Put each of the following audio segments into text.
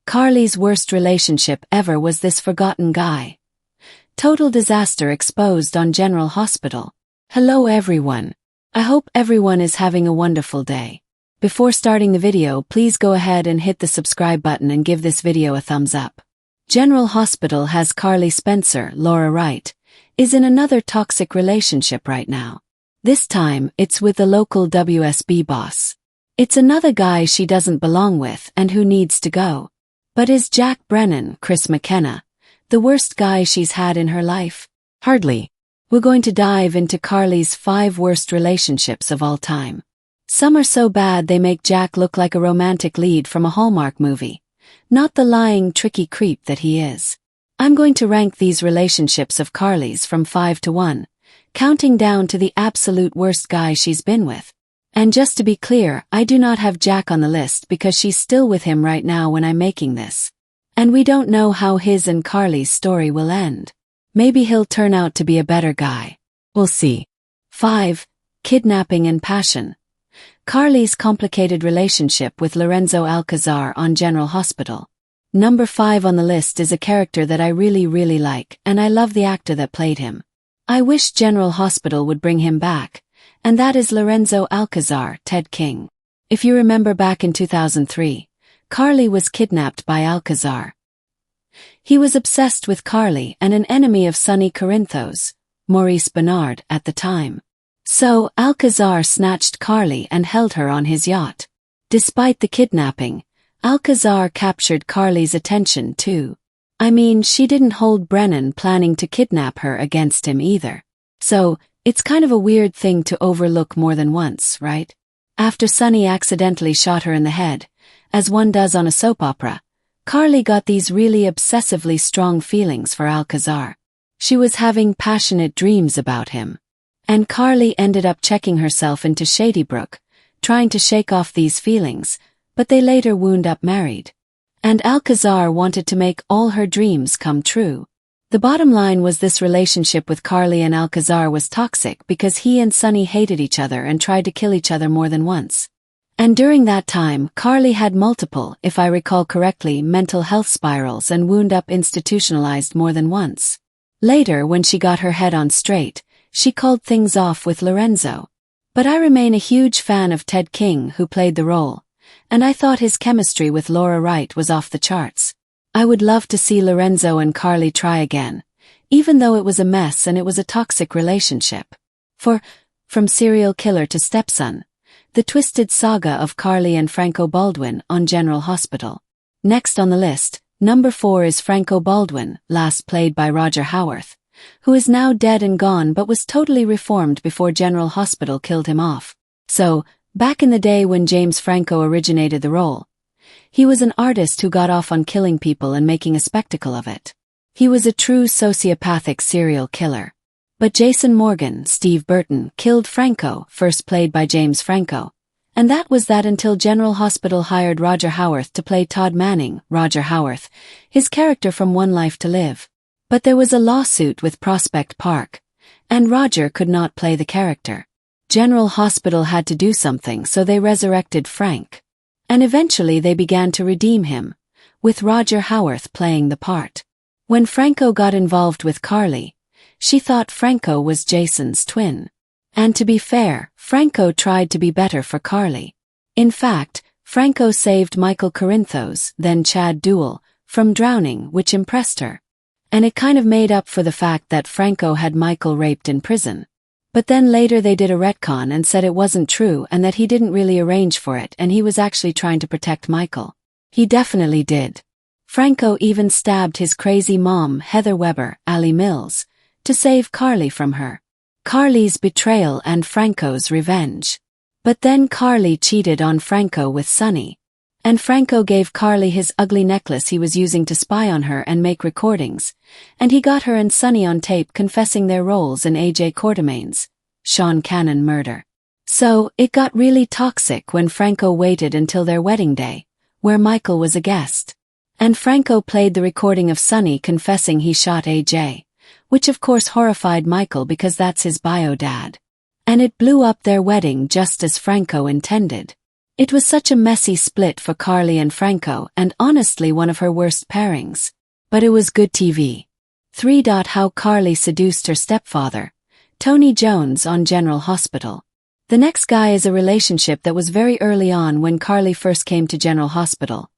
Carly's worst relationship ever was this forgotten guy. Total disaster exposed on General Hospital. Hello everyone. I hope everyone is having a wonderful day. Before starting the video, please go ahead and hit the subscribe button and give this video a thumbs up. General Hospital has Carly Spencer, Laura Wright, is in another toxic relationship right now. This time, it's with the local WSB boss. It's another guy she doesn't belong with and who needs to go. But is Jack Brennan, Chris McKenna, the worst guy she's had in her life? Hardly. We're going to dive into Carly's 5 worst relationships of all time. Some are so bad they make Jack look like a romantic lead from a Hallmark movie, not the lying, tricky creep that he is. I'm going to rank these relationships of Carly's from 5 to 1, counting down to the absolute worst guy she's been with. And just to be clear, I do not have Jack on the list because she's still with him right now when I'm making this. And we don't know how his and Carly's story will end. Maybe he'll turn out to be a better guy. We'll see. 5. Kidnapping and passion. Carly's complicated relationship with Lorenzo Alcazar on General Hospital. Number 5 on the list is a character that I really like, and I love the actor that played him. I wish General Hospital would bring him back, and that is Lorenzo Alcazar, Ted King. If you remember back in 2003, Carly was kidnapped by Alcazar. He was obsessed with Carly and an enemy of Carly Corinthos, Maurice Bernard, at the time. So, Alcazar snatched Carly and held her on his yacht. Despite the kidnapping, Alcazar captured Carly's attention too. I mean, she didn't hold Brennan planning to kidnap her against him either. So, it's kind of a weird thing to overlook more than once, right? After Sonny accidentally shot her in the head, as one does on a soap opera, Carly got these really obsessively strong feelings for Alcazar. She was having passionate dreams about him. And Carly ended up checking herself into Shady Brook, trying to shake off these feelings, but they later wound up married. And Alcazar wanted to make all her dreams come true. The bottom line was this relationship with Carly and Alcazar was toxic because he and Sonny hated each other and tried to kill each other more than once. And during that time, Carly had multiple, if I recall correctly, mental health spirals and wound up institutionalized more than once. Later, when she got her head on straight, she called things off with Lorenzo. But I remain a huge fan of Ted King, who played the role, and I thought his chemistry with Laura Wright was off the charts. I would love to see Lorenzo and Carly try again, even though it was a mess and it was a toxic relationship. From serial killer to stepson, the twisted saga of Carly and Franco Baldwin on General Hospital. Next on the list, number 4 is Franco Baldwin, last played by Roger Howarth, who is now dead and gone but was totally reformed before General Hospital killed him off. So, back in the day when James Franco originated the role, he was an artist who got off on killing people and making a spectacle of it. He was a true sociopathic serial killer. But Jason Morgan, Steve Burton, killed Franco, first played by James Franco. And that was that until General Hospital hired Roger Howarth to play Todd Manning, Roger Howarth, his character from One Life to Live. But there was a lawsuit with Prospect Park, and Roger could not play the character. General Hospital had to do something, so they resurrected Frank. And eventually they began to redeem him, with Roger Howarth playing the part. When Franco got involved with Carly, she thought Franco was Jason's twin. And to be fair, Franco tried to be better for Carly. In fact, Franco saved Michael Corinthos, then Chad Duell, from drowning, which impressed her. And it kind of made up for the fact that Franco had Michael raped in prison. But then later they did a retcon and said it wasn't true and that he didn't really arrange for it and he was actually trying to protect Michael. He definitely did. Franco even stabbed his crazy mom, Heather Weber, Allie Mills, to save Carly from her. Carly's betrayal and Franco's revenge. But then Carly cheated on Franco with Sonny. And Franco gave Carly his ugly necklace he was using to spy on her and make recordings, and he got her and Sonny on tape confessing their roles in A.J. Quartermain's Sean Cannon murder. So, it got really toxic when Franco waited until their wedding day, where Michael was a guest. And Franco played the recording of Sonny confessing he shot A.J., which of course horrified Michael because that's his bio dad. And it blew up their wedding just as Franco intended. It was such a messy split for Carly and Franco and honestly one of her worst pairings. But it was good TV. 3. How Carly seduced her stepfather, Tony Jones, on General Hospital. The next guy is a relationship that was very early on when Carly first came to General Hospital,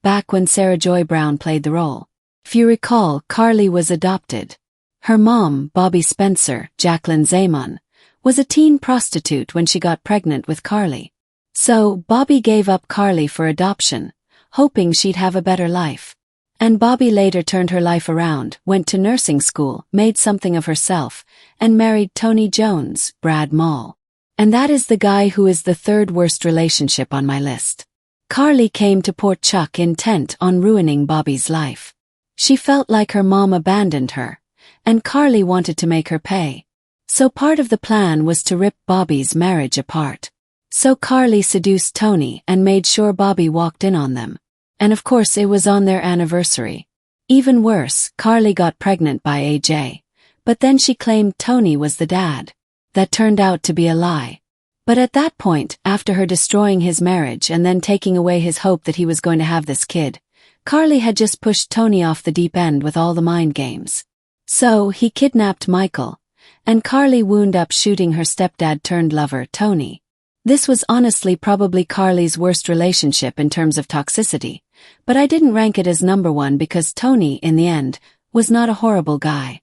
back when Sarah Joy Brown played the role. If you recall, Carly was adopted. Her mom, Bobby Spencer, Jacqueline Zaman, was a teen prostitute when she got pregnant with Carly. So, Bobby gave up Carly for adoption, hoping she'd have a better life. And Bobby later turned her life around, went to nursing school, made something of herself, and married Tony Jones, Brad Mall. And that is the guy who is the third worst relationship on my list. Carly came to Port Chuck intent on ruining Bobby's life. She felt like her mom abandoned her, and Carly wanted to make her pay. So part of the plan was to rip Bobby's marriage apart. So Carly seduced Tony and made sure Bobby walked in on them. And of course it was on their anniversary. Even worse, Carly got pregnant by AJ. But then she claimed Tony was the dad. That turned out to be a lie. But at that point, after her destroying his marriage and then taking away his hope that he was going to have this kid, Carly had just pushed Tony off the deep end with all the mind games. So, he kidnapped Michael, and Carly wound up shooting her stepdad-turned-lover, Tony. This was honestly probably Carly's worst relationship in terms of toxicity, but I didn't rank it as number one because Tony, in the end, was not a horrible guy.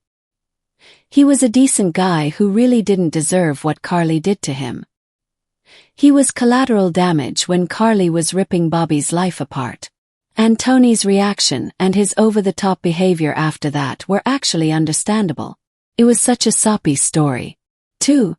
He was a decent guy who really didn't deserve what Carly did to him. He was collateral damage when Carly was ripping Bobby's life apart. And Tony's reaction and his over-the-top behavior after that were actually understandable. It was such a soppy story. 2.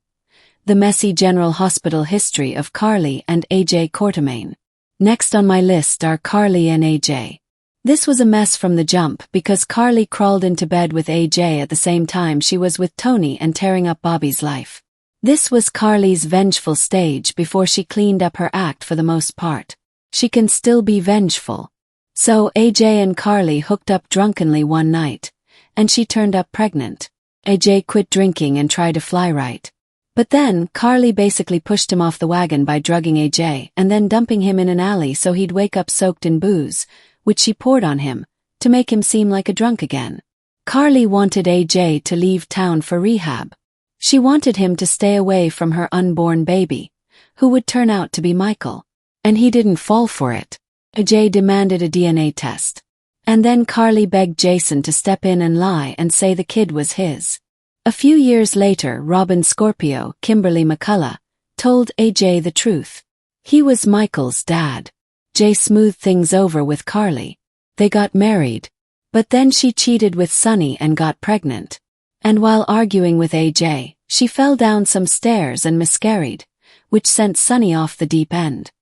The messy General Hospital history of Carly and AJ Quartermaine. Next on my list are Carly and AJ. This was a mess from the jump because Carly crawled into bed with AJ at the same time she was with Tony and tearing up Bobby's life. This was Carly's vengeful stage before she cleaned up her act for the most part. She can still be vengeful. So AJ and Carly hooked up drunkenly one night, and she turned up pregnant. AJ quit drinking and tried to fly right. But then, Carly basically pushed him off the wagon by drugging AJ and then dumping him in an alley so he'd wake up soaked in booze, which she poured on him, to make him seem like a drunk again. Carly wanted AJ to leave town for rehab. She wanted him to stay away from her unborn baby, who would turn out to be Michael. And he didn't fall for it. AJ demanded a DNA test. And then Carly begged Jason to step in and lie and say the kid was his. A few years later, Robin Scorpio, Kimberly McCullough, told AJ the truth. He was Michael's dad. Jay smoothed things over with Carly. They got married. But then she cheated with Sonny and got pregnant. And while arguing with AJ, she fell down some stairs and miscarried, which sent Sonny off the deep end.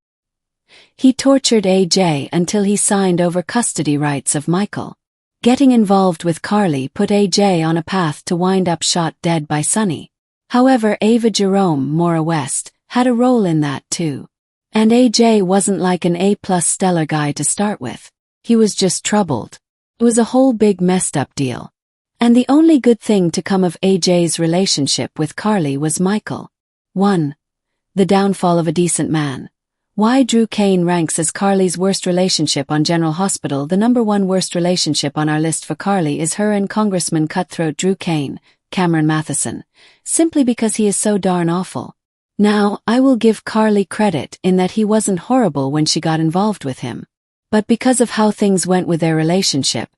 He tortured AJ until he signed over custody rights of Michael. Getting involved with Carly put AJ on a path to wind up shot dead by Sonny. However, Ava Jerome, Maura West, had a role in that too. And AJ wasn't like an A+ stellar guy to start with. He was just troubled. It was a whole big messed up deal. And the only good thing to come of AJ's relationship with Carly was Michael. 1. The downfall of a decent man. Why Drew Cain ranks as Carly's worst relationship on General Hospital. The number one worst relationship on our list for Carly is her and Congressman Cutthroat Drew Cain, Cameron Matheson, simply because he is so darn awful. Now, I will give Carly credit in that he wasn't horrible when she got involved with him. But because of how things went with their relationship,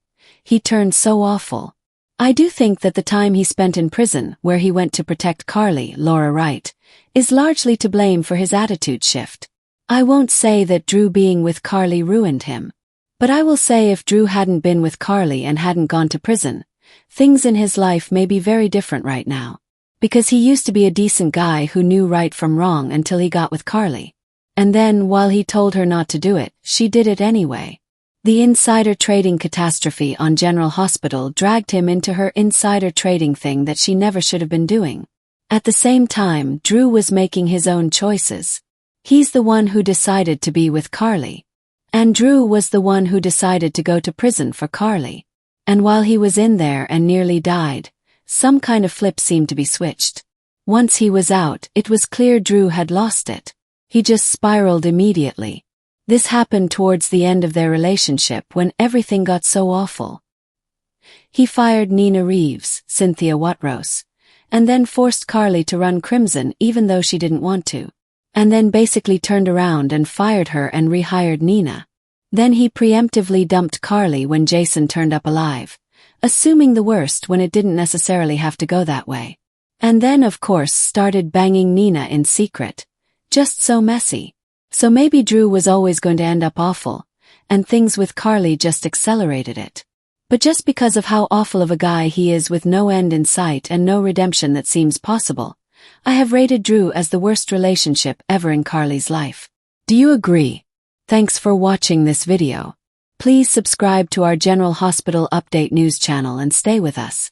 he turned so awful. I do think that the time he spent in prison, where he went to protect Carly, Laura Wright, is largely to blame for his attitude shift. I won't say that Drew being with Carly ruined him. But I will say if Drew hadn't been with Carly and hadn't gone to prison, things in his life may be very different right now. Because he used to be a decent guy who knew right from wrong until he got with Carly. And then, while he told her not to do it, she did it anyway. The insider trading catastrophe on General Hospital dragged him into her insider trading thing that she never should have been doing. At the same time, Drew was making his own choices. He's the one who decided to be with Carly. And Drew was the one who decided to go to prison for Carly. And while he was in there and nearly died, some kind of flip seemed to be switched. Once he was out, it was clear Drew had lost it. He just spiraled immediately. This happened towards the end of their relationship when everything got so awful. He fired Nina Reeves, Cynthia Watrous, and then forced Carly to run Crimson even though she didn't want to. And then basically turned around and fired her and rehired Nina. Then he preemptively dumped Carly when Jason turned up alive, assuming the worst when it didn't necessarily have to go that way. And then of course started banging Nina in secret. Just so messy. So maybe Drew was always going to end up awful, and things with Carly just accelerated it. But just because of how awful of a guy he is with no end in sight and no redemption that seems possible, I have rated Drew as the worst relationship ever in Carly's life. Do you agree? Thanks for watching this video. Please subscribe to our General Hospital Update news channel and stay with us.